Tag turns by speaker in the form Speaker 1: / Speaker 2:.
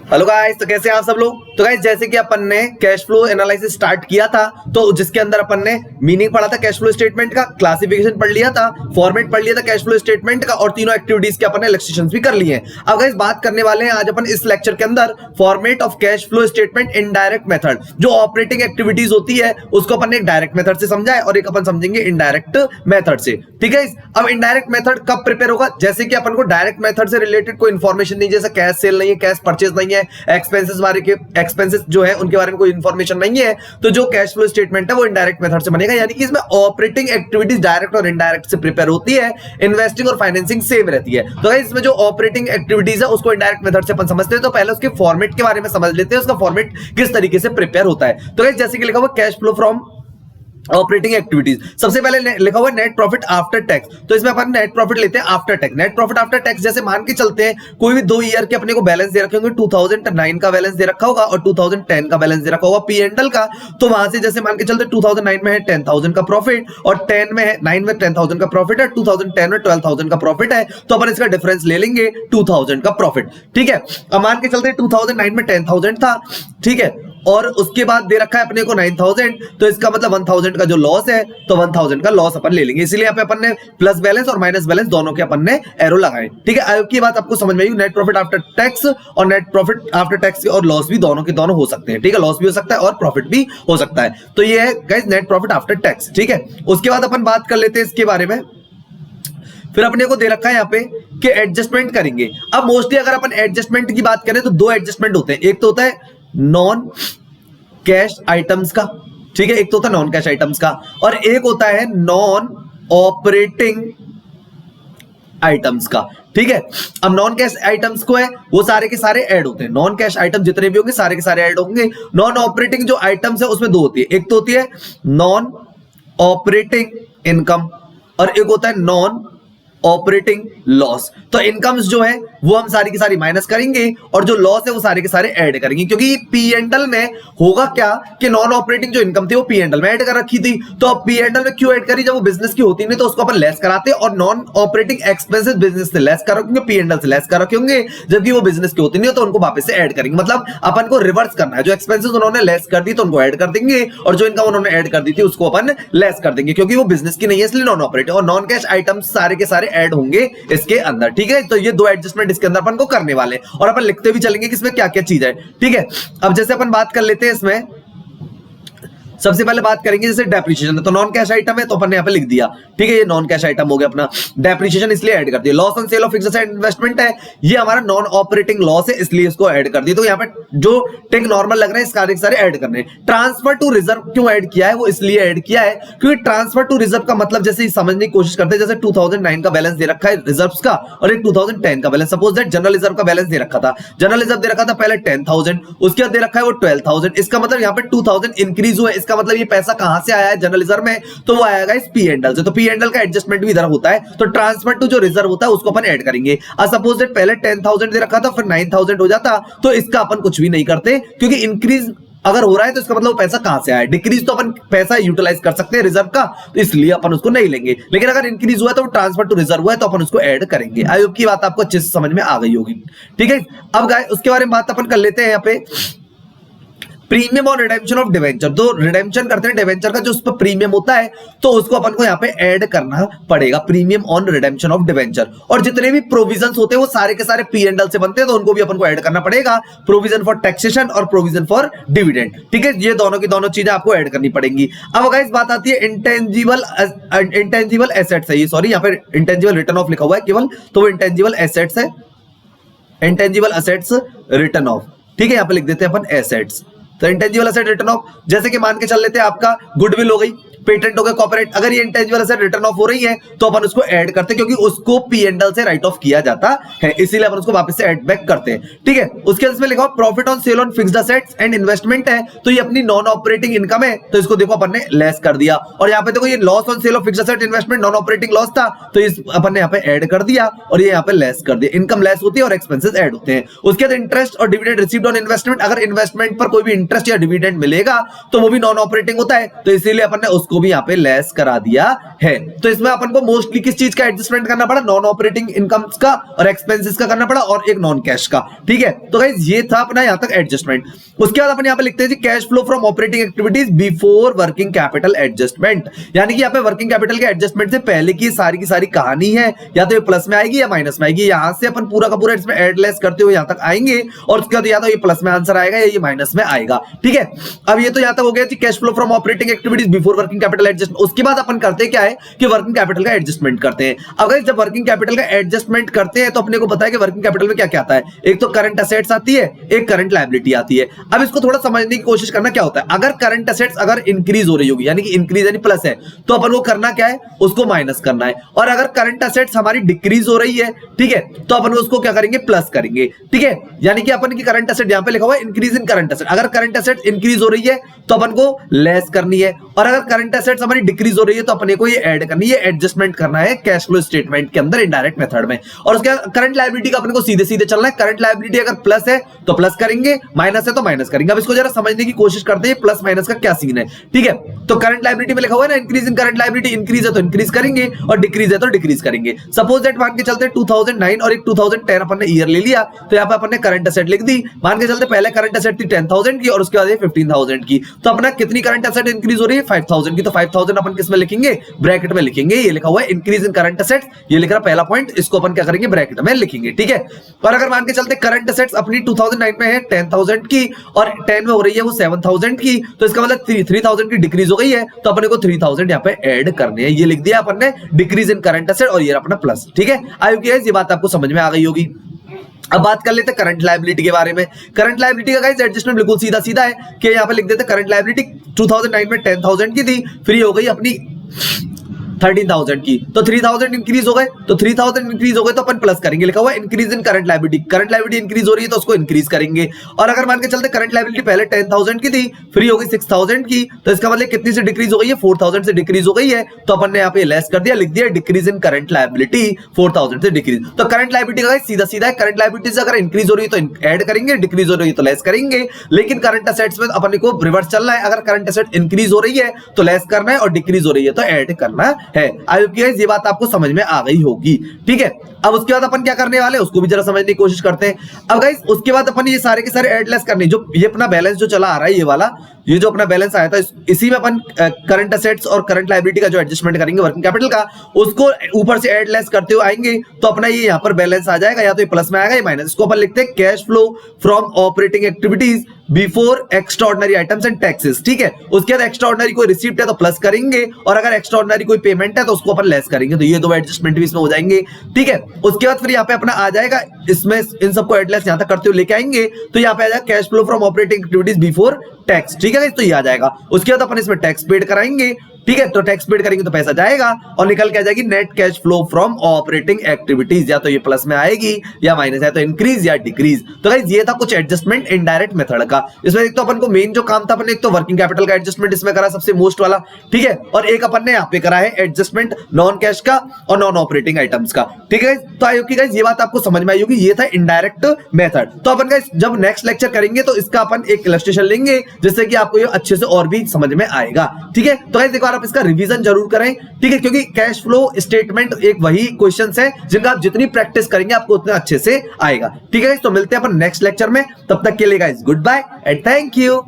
Speaker 1: Hello guys, तो कैसे हैं आप सब लोग। तो गाइस जैसे कि अपन ने कैश फ्लो एनालिसिस स्टार्ट किया था, तो जिसके अंदर अपन ने मीनिंग पढ़ा था कैश फ्लो स्टेटमेंट का, क्लासिफिकेशन पढ़ लिया था, फॉर्मेट पढ़ लिया था कैश फ्लो स्टेटमेंट का, और तीनों एक्टिविटीज के अपन ने इलस्ट्रेशंस भी कर लिए हैं। अब गाइस बात करने वाले हैं आज अपन इस लेक्चर के अंदर format of cash flow statement in direct method. जो ऑपरेटिंग एक्टिविटीज होती है उसको अपन ने एक डायरेक्ट मेथड से समझा है और एक अपन समझेंगे इनडायरेक्ट मेथड से। ठीक है, अब इनडायरेक्ट मेथड कब प्रिपेयर होगा, जैसे कि अपन को डायरेक्ट मेथड से रिलेटेड कोई इंफॉर्मेशन नहीं, जैसे कैश सेल नहीं है, कैश परचेज नहीं है, एक्सपेंसेस बारे के एक्सपेंसेस जो है उनके बारे में कोई इंफॉर्मेशन नहीं है, तो जो कैश फ्लो स्टेटमेंट है वो इनडायरेक्ट मेथड से बनेगा। यानी कि इसमें ऑपरेटिंग एक्टिविटीज डायरेक्ट और इनडायरेक्ट से प्रिपेयर होती है, इन्वेस्टिंग और फाइनेंसिंग सेम रहती है। तो गाइस इसमें जो ऑपरेटिंग एक्टिविटीज है उसको इनडायरेक्ट मेथड से अपन समझते हैं। तो पहले उसके फॉर्मेट के बारे में समझ लेते हैं, उसका फॉर्मेट किस तरीके से प्रिपेयर होता है। तो गाइस जैसे कि लिखा हुआ cash flow from operating activities, सबसे पहले लिखा हुआ नेट प्रॉफिट आफ्टर टैक्स। तो इसमें अपन नेट प्रॉफिट लेते हैं after tax. Net profit after tax जैसे मान के चलते हैं कोई भी 2 ईयर के अपने को बैलेंस दे रखे होंगे, 2009 का बैलेंस दे रखा होगा और 2010 का बैलेंस दे रखा होगा P&L का। तो वहां से जैसे मान के चलते 2009 में है 10,000 का प्रॉफिट और 10 में है 9 में 10,000 का प्रॉफिट है, 2010 में 12,000 का प्रॉफिट है, तो अपन इसका डिफरेंस ले लेंगे 2,000 का प्रॉफिट। ठीक है, अब मान के चलते 2009 में 10,000 था, ठीक है, और उसके बाद दे रखा है अपने को 9,000, तो इसका मतलब 1,000 का जो लॉस है तो 1,000 का लॉस अपन ले लेंगे। इसीलिए यहाँ पे अपन ने प्लस बैलेंस और माइनस बैलेंस दोनों के अपन ने एरो लगाए। ठीक है, अब की बात आपको समझ में आई। नेट प्रॉफिट आफ्टर टैक्स और नेट प्रॉफिट आफ्टर टैक्स और लॉस भी दोनों के दोनों हो सकते हैं। ठीक है, लॉस भी हो सकता है और प्रॉफिट भी हो सकता है। तो ये है guys net profit after tax. ठीक है, उसके बाद अपन बात कर लेते हैं इसके बारे में। फिर अपने को दे रखा है यहाँ पे कि एडजस्टमेंट करेंगे। अब मोस्टली अगर अपन एडजस्टमेंट की बात करें तो 2 एडजस्टमेंट होते हैं। एक तो होता है नॉन कैश आइटम्स का, ठीक है, एक तो होता है नॉन कैश आइटम्स का, और एक होता है नॉन ऑपरेटिंग आइटम्स का। ठीक है, अब नॉन कैश आइटम्स को है वो सारे के सारे ऐड होते हैं। नॉन कैश आइटम जितने भी होंगे सारे के सारे ऐड होंगे। नॉन ऑपरेटिंग जो आइटम्स है उसमें 2 होती है, एक तो होती है नॉन ऑपरेटिंग इनकम और एक होता है नॉन ऑपरेटिंग लॉस। तो इनकम्स जो है वो हम सारी की सारी माइनस करेंगे और जो लॉस है वो सारे के सारे ऐड करेंगे, क्योंकि P&L में होगा क्या कि नॉन ऑपरेटिंग जो इनकम थी वो P&L में ऐड कर रखी थी। तो P&L में क्यों ऐड करी, जब वो बिजनेस की होती नहीं तो उसको अपन लेस कराते, और नॉन ऑपरेटिंग एक्सपेंसेस बिजनेस से लेस कर रखेंगे, P&L से लेस कर रखे होंगे, जबकि वो बिजनेस की होती नहीं तो उनको वापस से ऐड करेंगे। मतलब अपन को रिवर्स करना है, जो एक्सपेंसेस उन्होंने लेस कर दी तो उनको ऐड कर देंगे, और जो इनकम उन्होंने ऐड कर दी थी उसको अपन लेस कर देंगे, क्योंकि वो बिजनेस की नहीं है इसलिए नॉन ऑपरेटिंग। और नॉन कैश आइटम्स सारे के सारे ऐड होंगे इसके अंदर। ठीक है, तो ये 2 एडजस्टमेंट इसके अंदर अपन को करने वाले हैं और अपन लिखते भी चलेंगे कि इसमें क्या क्या चीज है। ठीक है, अब जैसे अपन बात कर लेते हैं इसमें, सबसे पहले बात करेंगे जैसे डेप्रिसिएशन है, तो नॉन कैश आइटम है तो अपन ने यहाँ पे लिख दिया। ठीक है, ये नॉन कैश आइटम हो गया अपना। डेप्रिसिएशन इसलिए ऐड कर दिया। Loss on sale of fixed asset investment है, ये हमारा नॉन ऑपरेटिंग लॉस है इसलिए इसको ऐड कर दिया। तो यहाँ पे जो टिक नॉर्मल लग रहे हैं सारे सारे ऐड करने। ट्रांसफर टू रिजर्व क्यों ऐड किया है, वो इसलिए ऐड किया है क्योंकि ट्रांसफर टू रिजर्व का मतलब जैसे समझने की कोशिश करते हैं, जैसे 2009 का बैलेंस दे रखा है रिजर्व का और एक 2010 का balance. Suppose that general reserve का बैलेंस दे रखा था, जनरल रिजर्व दे रखा था पहले 10,000, उसके बाद दे रखा है वो 12,000। इसका मतलब यहाँ पे 2,000 इंक्रीज हुआ है, इसका मतलब ये पैसा कहां से आया है जर्नल रिजर्व में, तो वो आएगा इस P&L से। तो P&L का एडजस्टमेंट भी इधर होता है, तो ट्रांसफर टू जो रिजर्व होता है उसको अपन ऐड करेंगे। सपोज दैट पहले 10,000 दे रखा था फिर 9,000 हो जाता, तो इसका अपन कुछ भी नहीं करते, क्योंकि इंक्रीज अगर हो रहा है तो इसका मतलब वो पैसा कहां से आया। डिक्रीज तो अपन पैसा यूटिलाइज कर सकते हैं रिजर्व का, तो इसलिए अपन उसको नहीं लेंगे, लेकिन अगर इंक्रीज हुआ है तो ट्रांसफर टू रिजर्व हुआ है तो अपन उसको ऐड करेंगे। आई होप की बात आपको अच्छे से समझ में आ गई होगी। ठीक है, अब गाइस उसके बारे में बात अपन कर लेते हैं यहाँ पे प्रीमियम और रिडेम्पशन ऑफ डिवेंचर। तो रिडेम्पशन करते हैं डिवेंचर का जो उस पर प्रीमियम होता है तो उसको अपन को यहाँ पे ऐड करना पड़ेगा, premium on redemption of debenture. और जितने भी प्रोविजंस होते हैं वो सारे के सारे P&L से बनते हैं, तो उनको भी अपन को ऐड करना पड़ेगा। प्रोविजन फॉर टैक्सेशन और प्रोविजन फॉर डिविडेंड। ठीक है, ये दोनों की दोनों चीजें आपको ऐड करनी पड़ेंगी। अब गाइस बात आती है इंटेंजिबल एसेट्स है, ये सॉरी यहाँ पे इंटेंजिबल रिटर्न ऑफ लिखा हुआ है केवल, तो वो इंटेंजिबल एसेट्स है, इंटेंजिबल एसेट्स रिटर्न ऑफ। ठीक है, यहाँ पे लिख देते हैं अपन एसेट्स। तो इंटेंजिबल एसेट रिटर्न ऑफ, जैसे कि मान के चल लेते हैं आपका गुडविल हो गई, पेटेंट हो गया, कॉपीराइट, अगर ये इंटेंजिबल एसेट रिटर्न ऑफ हो रही है तो अपन उसको ऐड करते हैं, क्योंकि उसको P&L से राइट ऑफ किया जाता है, इसीलिए अपन उसको वापस से ऐड बैक करते हैं। ठीक है, उसके बाद इसमें लिखा हुआ profit on sale on fixed assets and investment है, तो ये अपनी नॉन ऑपरेटिंग इनकम है, तो इसको देखो अपन ने लेस कर दिया। और यहाँ पे देखो ये loss on sale of fixed asset investment non operating loss था, तो इस अपन ने यहाँ पे ऐड कर दिया और ये यहाँ पे लेस कर दिया। इनकम लेस होती है और एक्सपेंसेस ऐड होते हैं। उसके बाद इंटरेस्ट और डिविडेंड रिसीव्ड ऑन इन्वेस्टमेंट, अगर इन्वेस्टमेंट पर कोई भी इंटरेस्ट या डिविडेंड मिलेगा तो वो भी नॉन ऑपरेटिंग होता है, तो इसीलिए अपन ने उसको उसको भी यहाँ पे लेस करा दिया है। तो इसमें अपन को मोस्टली किस चीज का एडजस्टमेंट करना पड़ा, नॉन ऑपरेटिंग इनकम्स का और एक्सपेंसेस का करना पड़ा और एक नॉन कैश का। ठीक है, तो गाइस ये था अपना यहाँ तक एडजस्टमेंट। उसके बाद अपन यहाँ पे लिखते हैं cash flow from operating activities before working capital adjustment, यानी कि यहाँ पे वर्किंग कैपिटल के एडजस्टमेंट से पहले की सारी कहानी है, या तो ये प्लस में आएगी या माइनस में आएगी। यहां से अपन पूरा का पूरा इसमें एड लेस करते हुए यहां तक आएंगे और उसके बाद या तो ये प्लस में आंसर आएगा या ये माइनस में आएगा। ठीक है, अब ये तो यहां तक हो गया कि cash flow from operating activities before working capital adjustment. उसके बाद अपन करते क्या है कि वर्किंग कैपिटल का एडजस्टमेंट करते हैं। अगर जब वर्किंग कैपिटल का एडजस्टमेंट करते हैं तो अपने को पता है कि वर्किंग कैपिटल में क्या क्या आता है, एक तो करंट असेट्स आती है, एक करंट लायबिलिटी आती है। अब इसको थोड़ा समझने की कोशिश करना क्या होता है। अगर करंट असेट्स अगर इंक्रीज हो रही होगी, यानी कि इंक्रीज यानी प्लस है, तो अपन को करना क्या है, उसको माइनस करना है। और अगर करंट असेट्स हमारी डिक्रीज हो रही है, ठीक है, तो अपन उसको क्या करेंगे, प्लस करेंगे। ठीक है, यानी कि अपन की करंट असेट यहां पे लिखा हुआ है इंक्रीज इन करंट असेट, अगर करंट असेट इंक्रीज हो रही है तो अपन को लेस करनी है, और अगर करंट असेट्स हमारी डिक्रीज हो रही है तो अपने को ये ऐड करनी है, एडजस्टमेंट करना है कैश फ्लो स्टेटमेंट के अंदर इनडायरेक्ट मेथड में। और उसके बाद करंट लायबिलिटी का अपने को सीधे सीधे चलना है। करंट लायबिलिटी अगर प्लस है तो प्लस करेंगे, माइनस है तो माइनस करेंगे। अब इसको जरा समझने की कोशिश करते हैं प्लस माइनस का क्या सीन है। ठीक है, तो करंट लायबिलिटी में लिखा हुआ है ना increase in current liability, increase है तो इंक्रीज करेंगे और डिक्रीज है तो डिक्रीज करेंगे। सपोज दैट मान के चलते 2009 और एक 2010 अपन ने ईयर ले लिया, तो यहाँ पे अपन ने करंट असेट लिख दी। मान के चलते पहले करंट असेट थी 10,000 की और उसके बाद 15,000 की, तो अपना कितनी करंट असेट इंक्रीज हो रही है, 5,000 की। तो 5,000 अपन किस में लिखेंगे, ब्रैकेट में लिखेंगे। ये लिखा हुआ है इंक्रीज इन करंट असेट, ये लिख रहा पहला पॉइंट, इसको अपन क्या करेंगे, ब्रैकेट में लिखेंगे। ठीक है, और अगर मान के चलते करंट असेट्स अपनी 2009 में है 10,000 की और 10 में हो रही है वो 7,000 की, तो इसका मतलब 3,000 की डिक्रीज हो गई है, तो अपने को 3,000 यहाँ पे ऐड करने हैं। ये लिख दिया अपन ने डिक्रीज इन करंट असेट और ये अपना प्लस। ठीक है, आई होप ये बात आपको समझ में आ गई होगी। अब बात कर लेते हैं करंट लायबिलिटी के बारे में। करंट लायबिलिटी का गाइस एडजस्टमेंट बिल्कुल सीधा सीधा है कि यहाँ पे लिख देते करंट लायबिलिटी 2009 में 10,000 की थी, फ्री हो गई अपनी 13,000 की, तो 3,000 इंक्रीज हो गए, तो 3,000 इंक्रीज हो गए तो अपन प्लस करेंगे। लिखा हुआ है increase in current liability, current liability increase हो रही है तो उसको इंक्रीज करेंगे। और अगर मान के चलते करंट लायबिलिटी पहले 10,000 की थी, फ्री हो गई 6,000 की, तो इसका मतलब कितनी से डिक्रीज हो गई है, 4,000 से डिक्रीज हो गई है, तो अपन ने यहाँ पे लेस कर दिया, लिख दिया डिक्रीज इन करंट लायबिलिटी 4,000 से डिक्रीज। तो करंट लायबिलिटी का सीधा सीधा है, करंट लायबिलिटी से अगर इंक्रीज हो रही है तो ऐड करेंगे, डिक्रीज हो रही है तो लेस करेंगे। लेकिन करंट असेट्स में अपन को रिवर्स चलना है, अगर करंट असेट इंक्रीज हो रही है तो लेस करना है और डिक्रीज हो रही है तो ऐड करना है। आई होप ये बात आपको समझ में आ गई होगी। ठीक है, अब उसके बाद अपन क्या करने वाले हैं उसको भी जरा समझने की कोशिश करते हैं। अब गाइस उसके बाद अपन ये सारे के सारे एड लेस करने, जो ये अपना बैलेंस जो चला आ रहा है, ये वाला ये जो अपना बैलेंस आया था, इसी में अपन करंट असेट्स और करंट लायबिलिटी का जो एडजस्टमेंट करेंगे वर्किंग कैपिटल का, उसको ऊपर से एड लेस करते हुए आएंगे तो अपना ये यहाँ पर बैलेंस आ जाएगा, या तो ये प्लस में आएगा या माइनस। इसको अपन लिखते हैं cash flow from operating activities before extraordinary items and taxes. ठीक है, उसके बाद एक्स्ट्राऑर्डिनरी कोई रिसीप्ट है तो प्लस करेंगे, और अगर एक्स्ट्राऑर्डिनरी कोई पेमेंट है तो उसको अपन लेस करेंगे। तो ये दो एडजस्टमेंट भी इसमें हो जाएंगे। ठीक है, उसके बाद फिर यहाँ पे अपना आ जाएगा, इसमें इन सबको एड लेस यहाँ तक करते हुए लेके आएंगे तो यहाँ पे आ जाएगा cash flow from operating activities before tax. ठीक है, तो ये आ जाएगा। उसके बाद अपन इसमें टैक्स पेड कराएंगे। ठीक है, तो टैक्स पेड करेंगे तो पैसा जाएगा और निकल के आ जाएगी net cash flow from operating activities, या तो ये प्लस में आएगी या माइनस है तो इंक्रीज या डिक्रीज। तो गाइस ये था कुछ एडजस्टमेंट इनडायरेक्ट मेथड का। इसमें एक तो अपन को मेन जो काम था, अपन एक तो वर्किंग कैपिटल का एडजस्टमेंट इसमें करा सबसे मोस्ट वाला। ठीक है, और एक अपन ने यहाँ पे करा है एडजस्टमेंट नॉन कैश का और नॉन ऑपरेटिंग आइटम्स का। ठीक है, तो आई होप कि गाइस ये बात आपको समझ में आई होगी। ये था इनडायरेक्ट मेथड। तो अपन गाइस जब नेक्स्ट लेक्चर करेंगे तो इसका अपन एक इलस्ट्रेशन लेंगे जिससे कि आपको ये अच्छे से और भी समझ में आएगा। ठीक है, तो गाइस एक बार आप इसका रिवीजन जरूर करें। ठीक है, क्योंकि कैश फ्लो स्टेटमेंट एक वही क्वेश्चंस है जिनका आप जितनी प्रैक्टिस करेंगे आपको उतना अच्छे से आएगा। ठीक है, तो मिलते हैं अपन नेक्स्ट लेक्चर में। तब तक के लिए guys goodbye and thank you.